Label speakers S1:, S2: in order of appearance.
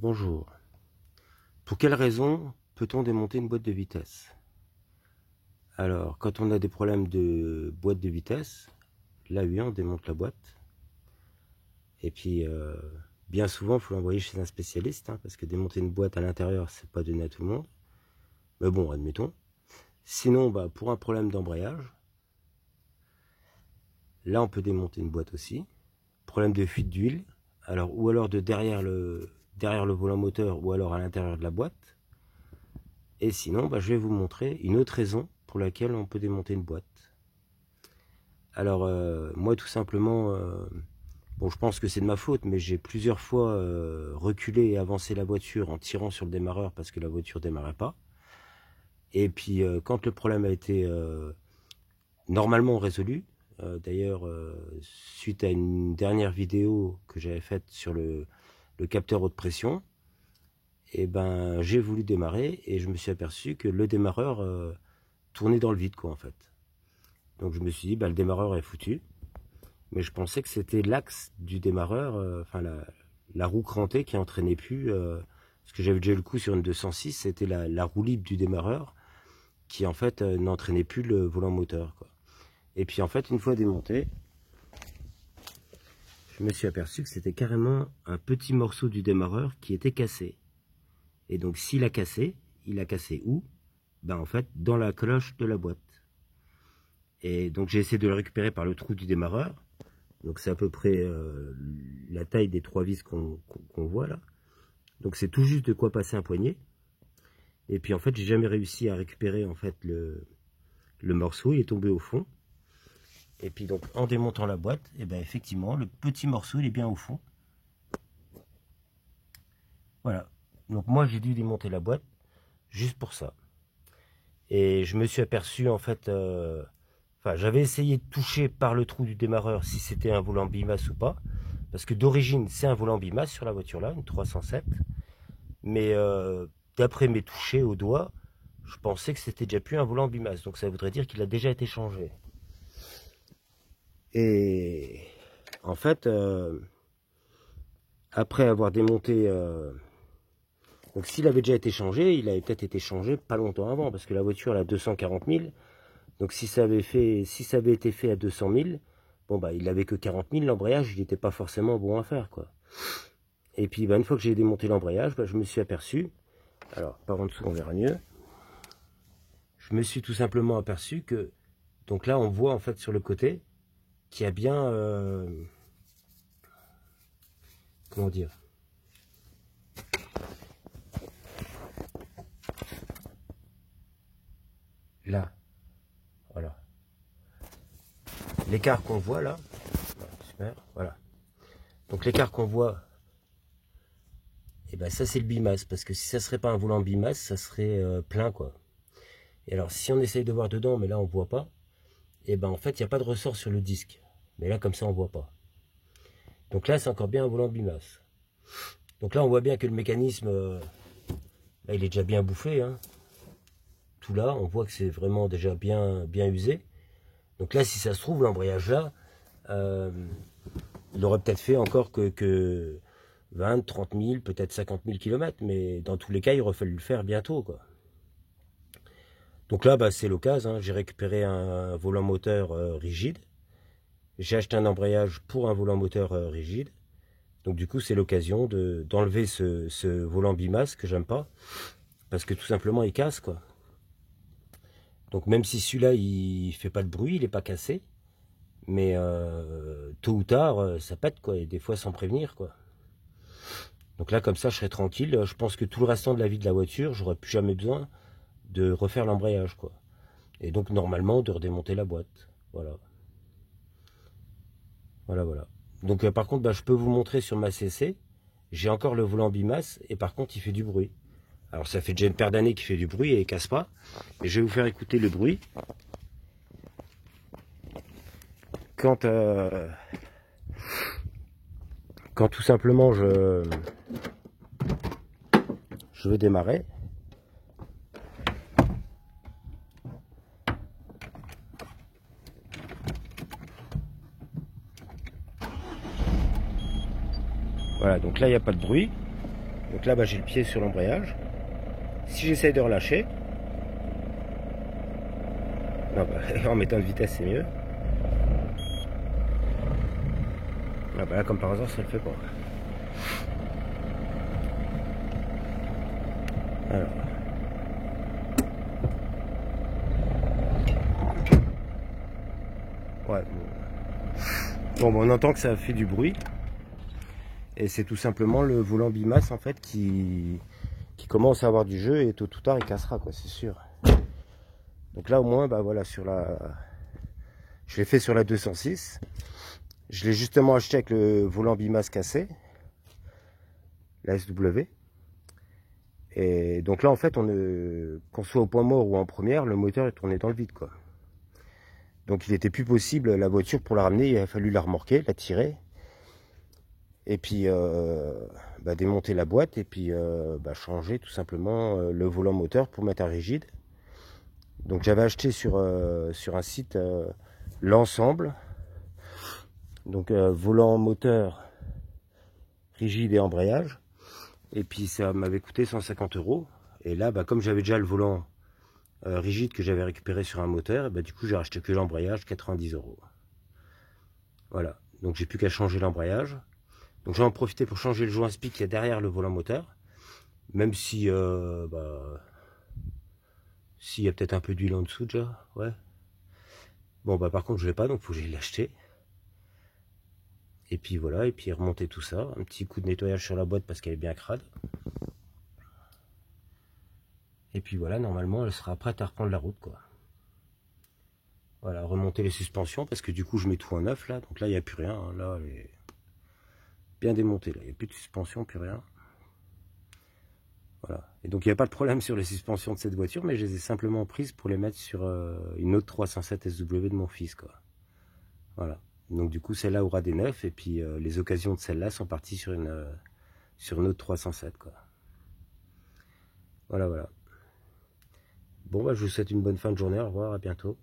S1: Bonjour. Pour quelle raison peut-on démonter une boîte de vitesse? Alors, quand on a des problèmes de boîte de vitesse, là oui, on démonte la boîte. Et puis, bien souvent, il faut l'envoyer chez un spécialiste, hein, parce que démonter une boîte à l'intérieur, c'est pas donné à tout le monde. Mais bon, admettons. Sinon, pour un problème d'embrayage, là, on peut démonter une boîte aussi. Problème de fuite d'huile, ou alors de derrière le volant moteur, ou alors à l'intérieur de la boîte. Et sinon, je vais vous montrer une autre raison pour laquelle on peut démonter une boîte. Alors, moi, tout simplement, bon, je pense que c'est de ma faute, mais j'ai plusieurs fois reculé et avancé la voiture en tirant sur le démarreur parce que la voiture ne démarrait pas. Et puis, quand le problème a été normalement résolu, d'ailleurs, suite à une dernière vidéo que j'avais faite sur le capteur haute pression, et j'ai voulu démarrer et je me suis aperçu que le démarreur tournait dans le vide, quoi, en fait. Donc je me suis dit, le démarreur est foutu. Mais je pensais que c'était l'axe du démarreur, enfin la roue crantée qui entraînait plus, parce que j'avais déjà eu le coup sur une 206, c'était la roue libre du démarreur qui en fait n'entraînait plus le volant moteur, quoi. Et puis en fait, une fois démonté, je me suis aperçu que c'était carrément un petit morceau du démarreur qui était cassé. Et donc s'il a cassé, il a cassé où? En fait, dans la cloche de la boîte. Et donc j'ai essayé de le récupérer par le trou du démarreur. Donc c'est à peu près la taille des 3 vis qu'on voit là. Donc c'est tout juste de quoi passer un poignet. Et puis en fait, j'ai jamais réussi à récupérer en fait le morceau, il est tombé au fond. Et puis donc en démontant la boîte, et effectivement, le petit morceau il est bien au fond. Voilà. Donc moi j'ai dû démonter la boîte juste pour ça. Et je me suis aperçu en fait, j'avais essayé de toucher par le trou du démarreur si c'était un volant bimasse ou pas. Parce que d'origine c'est un volant bimasse sur la voiture là, une 307. Mais d'après mes touchés au doigt, je pensais que c'était déjà plus un volant bimasse. Donc ça voudrait dire qu'il a déjà été changé. Et en fait, après avoir démonté... donc s'il avait déjà été changé, il avait peut-être été changé pas longtemps avant. Parce que la voiture elle a 240 000. Donc si ça avait été fait à 200 000, il n'avait que 40 000, l'embrayage, il n'était pas forcément bon à faire, quoi. Et puis une fois que j'ai démonté l'embrayage, je me suis aperçu, alors par en dessous on verra mieux, je me suis tout simplement aperçu que, donc là on voit en fait sur le côté, qu'il y a bien, comment dire, là, voilà, l'écart qu'on voit là, super, voilà, donc l'écart qu'on voit, et ça c'est le bimasse, parce que si ça serait pas un volant bimasse, ça serait plein, quoi. Et alors si on essaye de voir dedans, mais là on voit pas, et en fait il n'y a pas de ressort sur le disque, mais là comme ça on voit pas. Donc là c'est encore bien un volant bimasse. Donc là on voit bien que le mécanisme, là, il est déjà bien bouffé, hein. Tout là on voit que c'est vraiment déjà bien usé. Donc là si ça se trouve l'embrayage là, il aurait peut-être fait encore que 20, 30 000, peut-être 50 000 km, mais dans tous les cas il aurait fallu le faire bientôt, quoi. Donc là c'est l'occasion, hein. J'ai récupéré un volant moteur rigide. J'ai acheté un embrayage pour un volant moteur rigide. Donc du coup c'est l'occasion d'enlever ce volant bimasse que j'aime pas. Parce que tout simplement il casse, quoi. Donc même si celui-là il fait pas de bruit, il est pas cassé. Mais tôt ou tard ça pète, quoi. Et des fois sans prévenir, quoi. Donc là comme ça je serai tranquille. Je pense que tout le restant de la vie de la voiture, j'aurais plus jamais besoin de refaire l'embrayage, quoi. Et donc normalement de redémonter la boîte. Voilà. Voilà. Donc par contre, je peux vous montrer sur ma CC, j'ai encore le volant bimasse et par contre il fait du bruit. Alors ça fait déjà une paire d'années qu'il fait du bruit et il casse pas. Et je vais vous faire écouter le bruit. Quand tout simplement je vais démarrer. Voilà, donc là il n'y a pas de bruit. Donc là, bah, j'ai le pied sur l'embrayage. Si j'essaye de relâcher, non, bah, en mettant de vitesse, c'est mieux. Ah, bah, là, comme par hasard, ça le fait pas. Alors. Ouais. Bon, on entend que ça fait du bruit. Et c'est tout simplement le volant bimasse en fait qui commence à avoir du jeu et tôt ou tard il cassera, quoi, c'est sûr. Donc là au moins, bah voilà, je l'ai fait sur la 206. Je l'ai justement acheté avec le volant bimasse cassé, la SW. Et donc là en fait, qu'on soit au point mort ou en première, le moteur est tourné dans le vide, quoi. Donc il n'était plus possible, la voiture pour la ramener, il a fallu la remorquer, la tirer. Et puis bah, démonter la boîte et puis bah, changer tout simplement le volant moteur pour mettre un rigide. Donc j'avais acheté sur un site l'ensemble. Donc volant moteur, rigide et embrayage. Et puis ça m'avait coûté 150 €. Et là, bah, comme j'avais déjà le volant rigide que j'avais récupéré sur un moteur, et bah, du coup j'ai racheté que l'embrayage, 90 €. Voilà, donc j'ai plus qu'à changer l'embrayage. Donc j'en ai profité pour changer le joint SPI qui est derrière le volant moteur. Même si bah, s'il y a peut-être un peu d'huile en dessous déjà, ouais. Bon bah par contre je l'ai pas, donc faut que j'aille l'acheter. Et puis voilà, et puis remonter tout ça. Un petit coup de nettoyage sur la boîte parce qu'elle est bien crade. Et puis voilà, normalement elle sera prête à reprendre la route, quoi. Voilà, remonter les suspensions parce que du coup je mets tout en neuf là. Donc là il n'y a plus rien, hein. Là elle est bien démontée, là il n'y a plus de suspension, plus rien. Voilà. Et donc il n'y a pas de problème sur les suspensions de cette voiture, mais je les ai simplement prises pour les mettre sur une autre 307 SW de mon fils, quoi. Voilà. Donc du coup celle-là aura des neufs et puis les occasions de celle-là sont parties sur une autre 307, quoi. Voilà, voilà. Bon bah je vous souhaite une bonne fin de journée, au revoir, à bientôt.